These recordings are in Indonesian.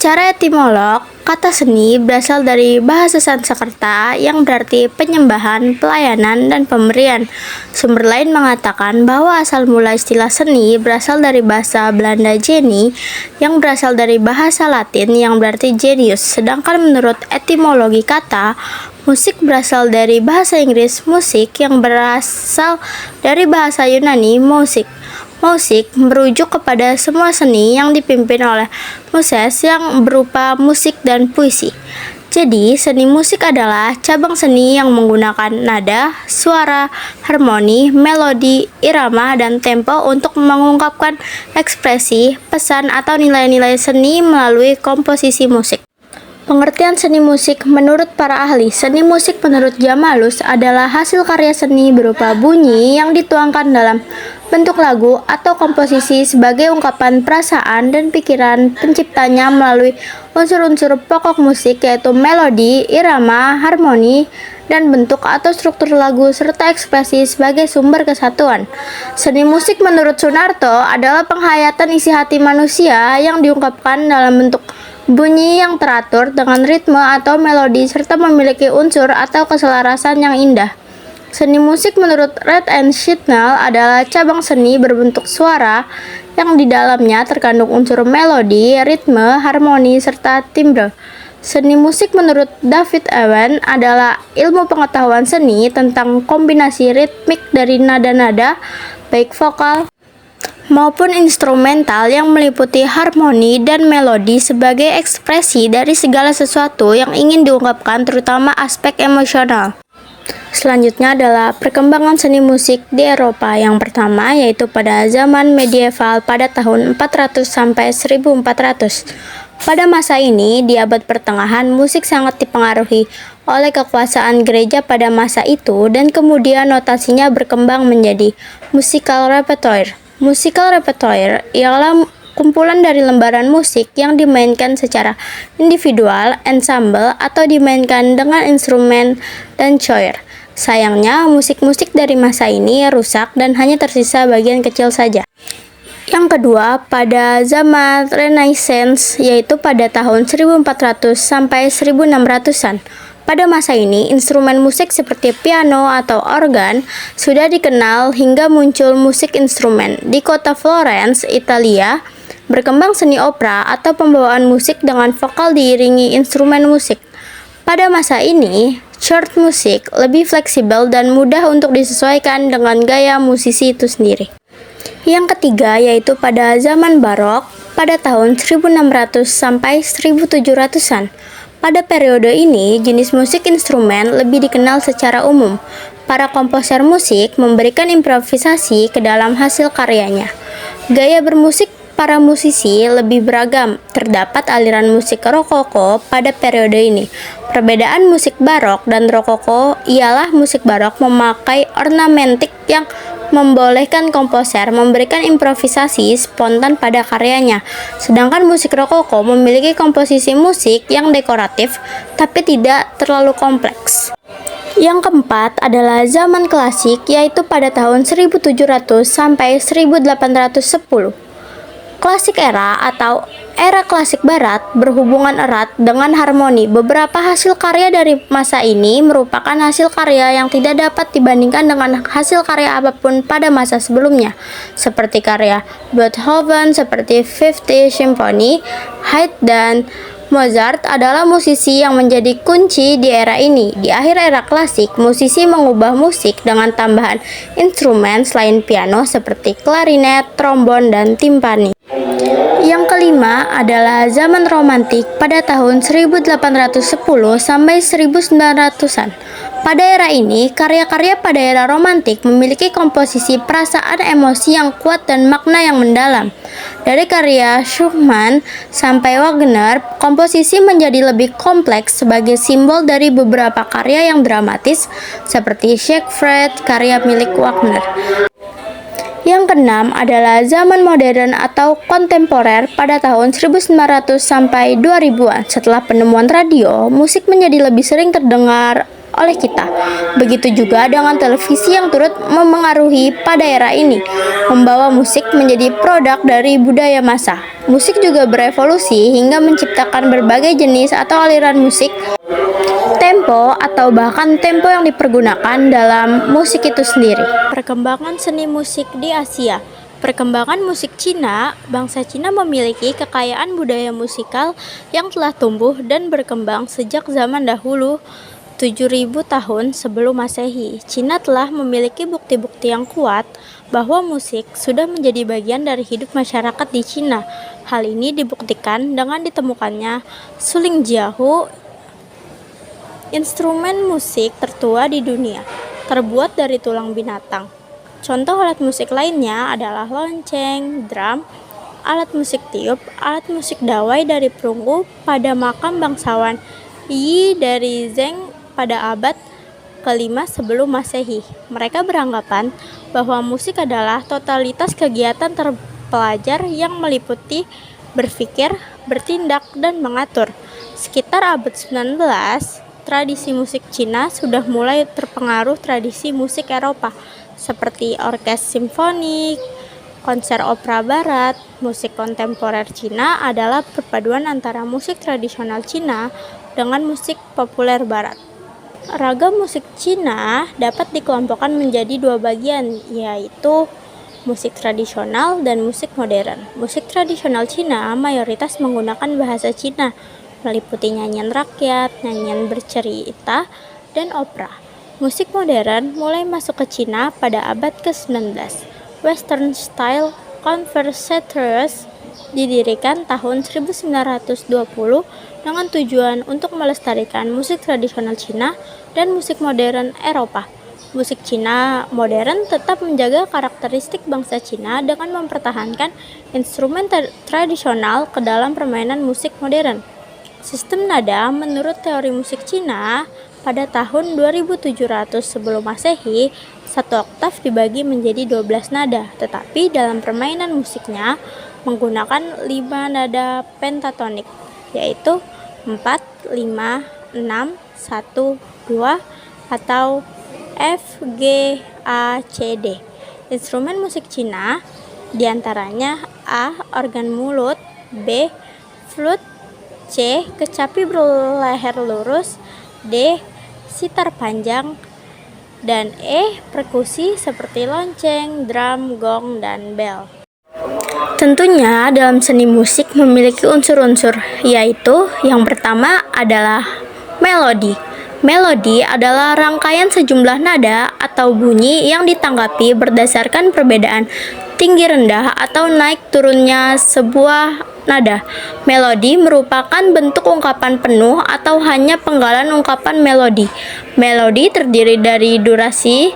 Secara etimolog, kata seni berasal dari bahasa Sanskerta yang berarti penyembahan, pelayanan, dan pemberian. Sumber lain mengatakan bahwa asal mula istilah seni berasal dari bahasa Belanda genie yang berasal dari bahasa Latin yang berarti genius. Sedangkan menurut etimologi kata, musik berasal dari bahasa Inggris musik yang berasal dari bahasa Yunani musik. Musik merujuk kepada semua seni yang dipimpin oleh muses yang berupa musik dan puisi. Jadi, seni musik adalah cabang seni yang menggunakan nada, suara, harmoni, melodi, irama, dan tempo untuk mengungkapkan ekspresi, pesan, atau nilai-nilai seni melalui komposisi musik. Pengertian seni musik menurut para ahli seni musik menurut Jamalus adalah hasil karya seni berupa bunyi yang dituangkan dalam bentuk lagu atau komposisi sebagai ungkapan perasaan dan pikiran penciptanya melalui unsur-unsur pokok musik yaitu melodi, irama, harmoni, dan bentuk atau struktur lagu serta ekspresi sebagai sumber kesatuan. Seni musik menurut Sunarto adalah penghayatan isi hati manusia yang diungkapkan dalam bentuk bunyi yang teratur dengan ritme atau melodi serta memiliki unsur atau keselarasan yang indah. Seni musik menurut Red and Chitnell adalah cabang seni berbentuk suara yang di dalamnya terkandung unsur melodi, ritme, harmoni, serta timbre. Seni musik menurut David Ewen adalah ilmu pengetahuan seni tentang kombinasi ritmik dari nada-nada, baik vokal maupun instrumental yang meliputi harmoni dan melodi sebagai ekspresi dari segala sesuatu yang ingin diungkapkan, terutama aspek emosional. Selanjutnya adalah perkembangan seni musik di Eropa. Yang pertama yaitu pada zaman medieval pada tahun 400 sampai 1400. Pada masa ini, di abad pertengahan, musik sangat dipengaruhi oleh kekuasaan gereja pada masa itu dan kemudian notasinya berkembang menjadi musical repertoire. Musical repertoire ialah kumpulan dari lembaran musik yang dimainkan secara individual, ensemble, atau dimainkan dengan instrumen dan choir. Sayangnya, musik-musik dari masa ini rusak dan hanya tersisa bagian kecil saja. Yang kedua, pada zaman Renaissance, yaitu pada tahun 1400 sampai 1600-an. Pada masa ini, instrumen musik seperti piano atau organ sudah dikenal hingga muncul musik instrumen. Di kota Florence, Italia, berkembang seni opera atau pembawaan musik dengan vokal diiringi instrumen musik. Pada masa ini, church musik lebih fleksibel dan mudah untuk disesuaikan dengan gaya musisi itu sendiri. Yang ketiga yaitu pada zaman barok pada tahun 1600 sampai 1700-an. Pada periode ini, jenis musik instrumen lebih dikenal secara umum. Para komposer musik memberikan improvisasi ke dalam hasil karyanya. Gaya bermusik para musisi lebih beragam. Terdapat aliran musik rokoko pada periode ini. Perbedaan musik barok dan rokoko ialah musik barok memakai ornamentik yang membolehkan komposer memberikan improvisasi spontan pada karyanya. Sedangkan musik rokoko memiliki komposisi musik yang dekoratif tapi tidak terlalu kompleks. Yang keempat adalah zaman klasik yaitu pada tahun 1700 sampai 1810. Klasik era atau era klasik barat berhubungan erat dengan harmoni. Beberapa hasil karya dari masa ini merupakan hasil karya yang tidak dapat dibandingkan dengan hasil karya apapun pada masa sebelumnya, seperti karya Beethoven, seperti Fifth Symphony. Haydn dan Mozart adalah musisi yang menjadi kunci di era ini. Di akhir era klasik, musisi mengubah musik dengan tambahan instrumen selain piano seperti klarinet, trombon, dan timpani. Yang kelima adalah zaman romantik pada tahun 1810 sampai 1900-an. Pada era ini, karya-karya pada era romantik memiliki komposisi perasaan emosi yang kuat dan makna yang mendalam. Dari karya Schumann sampai Wagner, komposisi menjadi lebih kompleks sebagai simbol dari beberapa karya yang dramatis seperti Siegfried, karya milik Wagner. Yang keenam adalah zaman modern atau kontemporer pada tahun 1900 sampai 2000-an. Setelah penemuan radio, musik menjadi lebih sering terdengar oleh kita. Begitu juga dengan televisi yang turut memengaruhi pada era ini, membawa musik menjadi produk dari budaya massa. Musik juga berevolusi hingga menciptakan berbagai jenis atau aliran musik, tempo, atau bahkan tempo yang dipergunakan dalam musik itu sendiri. Perkembangan seni musik di Asia. Perkembangan musik Cina. Bangsa Cina memiliki kekayaan budaya musikal yang telah tumbuh dan berkembang sejak zaman dahulu, 7.000 tahun sebelum Masehi. Cina telah memiliki bukti-bukti yang kuat bahwa musik sudah menjadi bagian dari hidup masyarakat di Cina. Hal ini dibuktikan dengan ditemukannya suling jiahu, instrumen musik tertua di dunia, terbuat dari tulang binatang. Contoh alat musik lainnya adalah lonceng, drum, alat musik tiup, alat musik dawai dari perunggu pada makam bangsawan Yi dari Zheng pada abad ke-5 sebelum Masehi. Mereka beranggapan bahwa musik adalah totalitas kegiatan terpelajar yang meliputi berpikir, bertindak, dan mengatur. Sekitar abad 19, tradisi musik Cina sudah mulai terpengaruh tradisi musik Eropa, seperti orkes simfonik, konser opera barat. Musik kontemporer Cina adalah perpaduan antara musik tradisional Cina dengan musik populer barat. Ragam musik Cina dapat dikelompokkan menjadi dua bagian, yaitu musik tradisional dan musik modern. Musik tradisional Cina mayoritas menggunakan bahasa Cina, meliputi nyanyian rakyat, nyanyian bercerita, dan opera. Musik modern mulai masuk ke Cina pada abad ke-19. Western Style Concertgebouw didirikan tahun 1920 dengan tujuan untuk melestarikan musik tradisional Cina dan musik modern Eropa. Musik Cina modern tetap menjaga karakteristik bangsa Cina dengan mempertahankan instrumen tradisional ke dalam permainan musik modern. Sistem nada menurut teori musik Cina, pada tahun 2700 sebelum Masehi, satu oktav dibagi menjadi 12 nada, tetapi dalam permainan musiknya menggunakan 5 nada pentatonik, yaitu 4, 5, 6, 1, 2, atau F, G, A, C, D. Instrumen musik Cina diantaranya A. Organ mulut, B. Flute, C. Kecapi berleher lurus, D. Sitar panjang, dan E. Perkusi seperti lonceng, drum, gong, dan bel. Tentunya dalam seni musik memiliki unsur-unsur, yaitu yang pertama adalah melodi. Melodi adalah rangkaian sejumlah nada atau bunyi yang ditanggapi berdasarkan perbedaan tinggi rendah atau naik turunnya sebuah nada. Melodi merupakan bentuk ungkapan penuh atau hanya penggalan ungkapan melodi. Melodi terdiri dari durasi,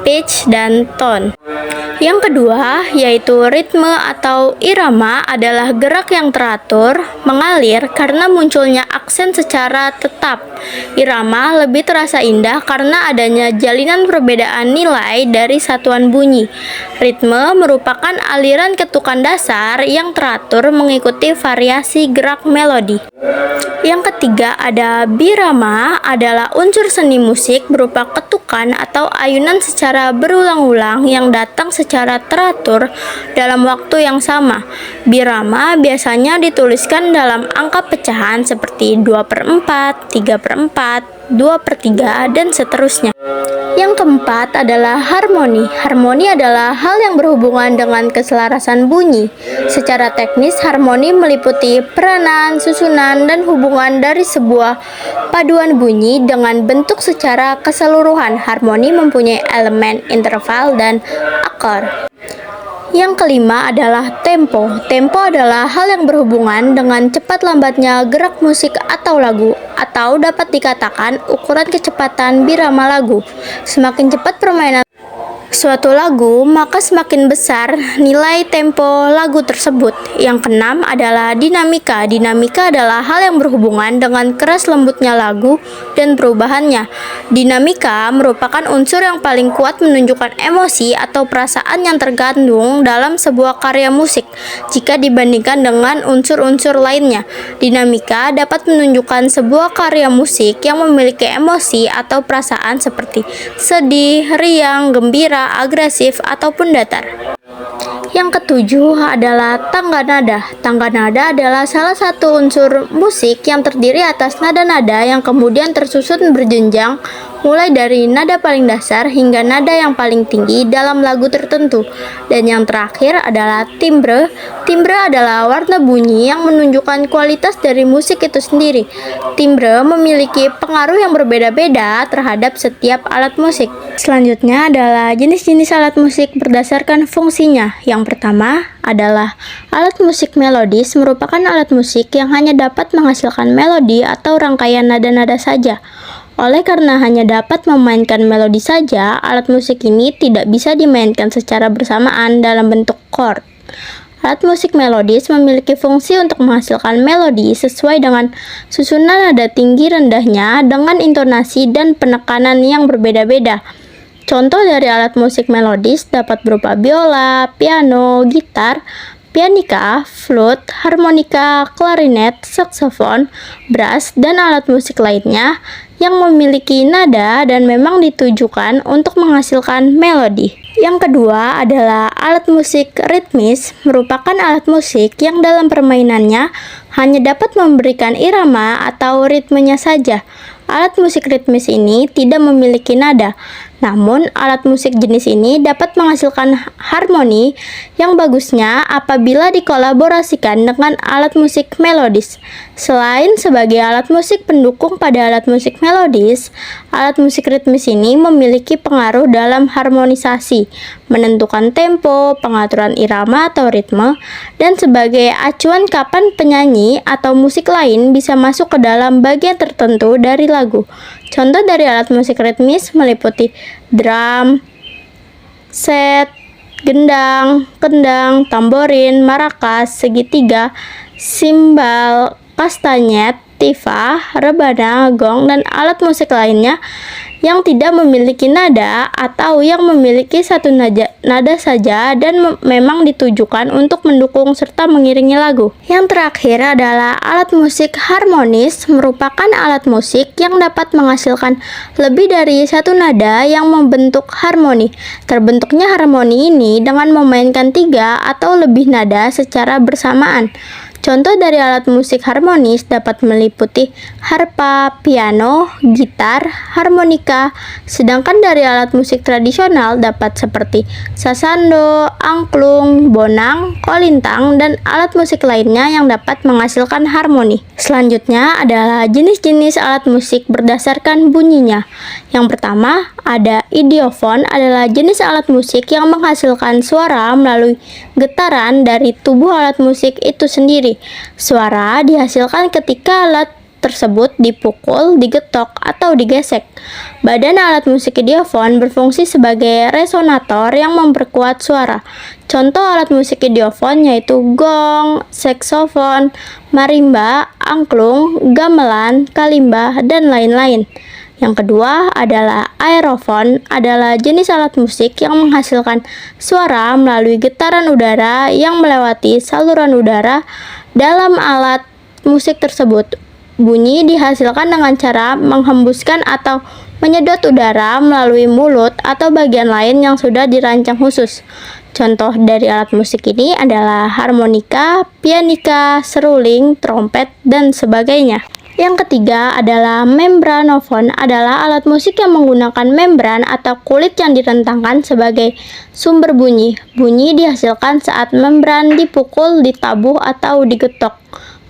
pitch, dan tone. Yang kedua, yaitu ritme atau irama adalah gerak yang teratur, mengalir karena munculnya aksen secara tetap. Irama lebih terasa indah karena adanya jalinan perbedaan nilai dari satuan bunyi. Ritme merupakan aliran ketukan dasar yang teratur mengikuti variasi gerak melodi. Yang ketiga ada birama, adalah unsur seni musik berupa ketukan atau ayunan secara berulang-ulang yang datang secara teratur dalam waktu yang sama. Birama biasanya dituliskan dalam angka pecahan seperti 2/4, 3/4, 2/3, dan seterusnya. Yang keempat adalah harmoni. Harmoni adalah hal yang berhubungan dengan keselarasan bunyi. Secara teknis, harmoni meliputi peranan, susunan, dan hubungan dari sebuah paduan bunyi dengan bentuk secara keseluruhan. Harmoni mempunyai elemen interval dan akor. Yang kelima adalah tempo. Tempo adalah hal yang berhubungan dengan cepat lambatnya gerak musik atau lagu, atau dapat dikatakan ukuran kecepatan birama lagu. suatu lagu, maka semakin besar nilai tempo lagu tersebut. Yang keenam adalah dinamika. Dinamika adalah hal yang berhubungan dengan keras lembutnya lagu dan perubahannya. Dinamika merupakan unsur yang paling kuat menunjukkan emosi atau perasaan yang terkandung dalam sebuah karya musik jika dibandingkan dengan unsur-unsur lainnya. Dinamika dapat menunjukkan sebuah karya musik yang memiliki emosi atau perasaan seperti sedih, riang, gembira, agresif, ataupun datar. Yang ketujuh adalah tangga nada. Tangga nada adalah salah satu unsur musik yang terdiri atas nada-nada yang kemudian tersusun berjenjang mulai dari nada paling dasar hingga nada yang paling tinggi dalam lagu tertentu. Dan yang terakhir adalah timbre. Timbre adalah warna bunyi yang menunjukkan kualitas dari musik itu sendiri. Timbre memiliki pengaruh yang berbeda-beda terhadap setiap alat musik. Selanjutnya adalah jenis-jenis alat musik berdasarkan fungsinya. Yang pertama adalah alat musik melodis, merupakan alat musik yang hanya dapat menghasilkan melodi atau rangkaian nada-nada saja. Oleh karena hanya dapat memainkan melodi saja, alat musik ini tidak bisa dimainkan secara bersamaan dalam bentuk chord. Alat musik melodis memiliki fungsi untuk menghasilkan melodi sesuai dengan susunan nada tinggi rendahnya dengan intonasi dan penekanan yang berbeda-beda. Contoh dari alat musik melodis dapat berupa biola, piano, gitar, pianika, flute, harmonika, klarinet, saksofon, brass, dan alat musik lainnya yang memiliki nada dan memang ditujukan untuk menghasilkan melodi. Yang kedua adalah alat musik ritmis, merupakan alat musik yang dalam permainannya hanya dapat memberikan irama atau ritmenya saja. Alat musik ritmis ini tidak memiliki nada, namun alat musik jenis ini dapat menghasilkan harmoni yang bagusnya apabila dikolaborasikan dengan alat musik melodis. Selain sebagai alat musik pendukung pada alat musik melodis, alat musik ritmis ini memiliki pengaruh dalam harmonisasi, menentukan tempo, pengaturan irama atau ritme, dan sebagai acuan kapan penyanyi atau musik lain bisa masuk ke dalam bagian tertentu dari lagu. Contoh dari alat musik ritmis meliputi drum, set, gendang, kendang, tamborin, marakas, segitiga, simbal, kastanyet, tifa, rebana, gong, dan alat musik lainnya yang tidak memiliki nada atau yang memiliki satu nada saja dan memang ditujukan untuk mendukung serta mengiringi lagu. Yang terakhir adalah alat musik harmonis, merupakan alat musik yang dapat menghasilkan lebih dari satu nada yang membentuk harmoni. Terbentuknya harmoni ini dengan memainkan 3 atau lebih nada secara bersamaan. Contoh dari alat musik harmonis dapat meliputi harpa, piano, gitar, harmonika, sedangkan dari alat musik tradisional dapat seperti sasando, angklung, bonang, kolintang, dan alat musik lainnya yang dapat menghasilkan harmoni. Selanjutnya adalah jenis-jenis alat musik berdasarkan bunyinya. Yang pertama ada idiofon, adalah jenis alat musik yang menghasilkan suara melalui getaran dari tubuh alat musik itu sendiri. Suara dihasilkan ketika alat tersebut dipukul, digetok, atau digesek. Badan alat musik idiofon berfungsi sebagai resonator yang memperkuat suara. Contoh alat musik idiofon yaitu gong, saksofon, marimba, angklung, gamelan, kalimba, dan lain-lain. Yang kedua adalah aerofon, adalah jenis alat musik yang menghasilkan suara melalui getaran udara yang melewati saluran udara dalam alat musik tersebut. Bunyi dihasilkan dengan cara menghembuskan atau menyedot udara melalui mulut atau bagian lain yang sudah dirancang khusus. Contoh dari alat musik ini adalah harmonika, pianika, seruling, trompet, dan sebagainya. Yang ketiga adalah membranofon, adalah alat musik yang menggunakan membran atau kulit yang direntangkan sebagai sumber bunyi. Bunyi dihasilkan saat membran dipukul, ditabuh, atau digetok.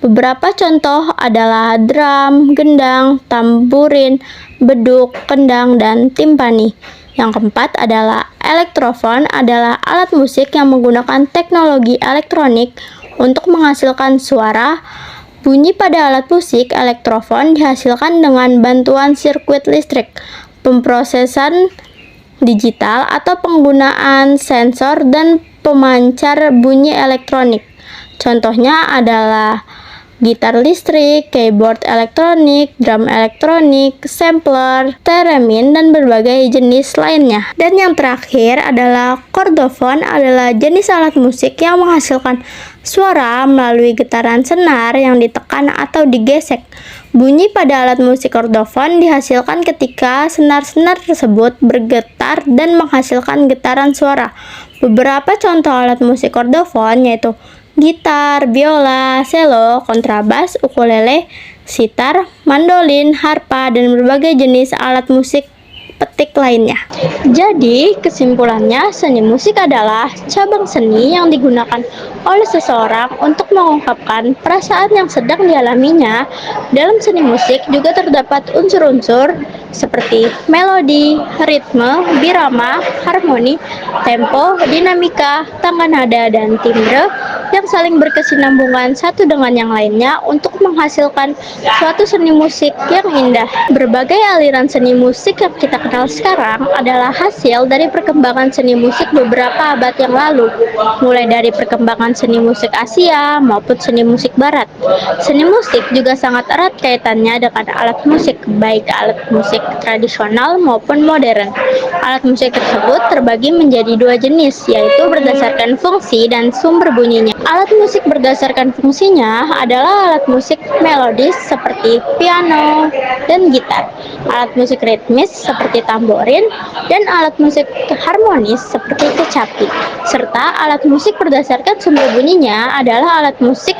Beberapa contoh adalah drum, gendang, tamburin, beduk, kendang, dan timpani. Yang keempat adalah elektrofon, adalah alat musik yang menggunakan teknologi elektronik untuk menghasilkan suara. Bunyi pada alat musik elektrofon dihasilkan dengan bantuan sirkuit listrik. Pemrosesan digital atau penggunaan sensor dan pemancar bunyi elektronik. Contohnya adalah gitar listrik, keyboard elektronik, drum elektronik, sampler, theremin, dan berbagai jenis lainnya. Dan yang terakhir adalah chordofon, adalah jenis alat musik yang menghasilkan suara melalui getaran senar yang ditekan atau digesek. Bunyi pada alat musik chordofon dihasilkan ketika senar-senar tersebut bergetar dan menghasilkan getaran suara. Beberapa contoh alat musik chordofon yaitu gitar, biola, cello, kontrabas, ukulele, sitar, mandolin, harpa, dan berbagai jenis alat musik petik lainnya. Jadi, kesimpulannya, seni musik adalah cabang seni yang digunakan oleh seseorang untuk mengungkapkan perasaan yang sedang dialaminya. Dalam seni musik juga terdapat unsur-unsur seperti melodi, ritme, birama, harmoni, tempo, dinamika, tangga nada, dan timbre yang saling berkesinambungan satu dengan yang lainnya untuk menghasilkan suatu seni musik yang indah. Berbagai aliran seni musik yang kita kenal sekarang adalah hasil dari perkembangan seni musik beberapa abad yang lalu, mulai dari perkembangan seni musik Asia maupun seni musik Barat. Seni musik juga sangat erat kaitannya dengan alat musik, baik alat musik tradisional maupun modern. Alat musik tersebut terbagi menjadi dua jenis, yaitu berdasarkan fungsi dan sumber bunyinya. Alat musik berdasarkan fungsinya adalah alat musik melodis seperti piano dan gitar, alat musik ritmis seperti tamborin, dan alat musik harmonis seperti kecapi. Serta alat musik berdasarkan sumber bunyinya adalah alat musik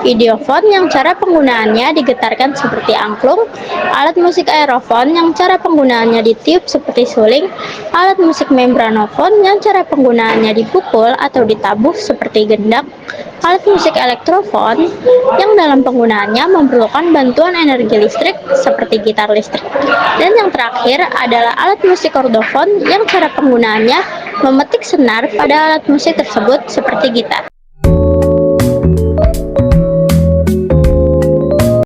idiofon yang cara penggunaannya digetarkan seperti angklung, alat musik aerofon yang cara penggunaannya ditiup seperti suling, alat musik membranofon yang cara penggunaannya dipukul atau ditabuh seperti gendak, alat musik elektrofon yang dalam penggunaannya memerlukan bantuan energi listrik seperti gitar listrik. Dan yang terakhir adalah alat musik chordofon yang cara penggunaannya memetik senar pada alat musik tersebut seperti gitar.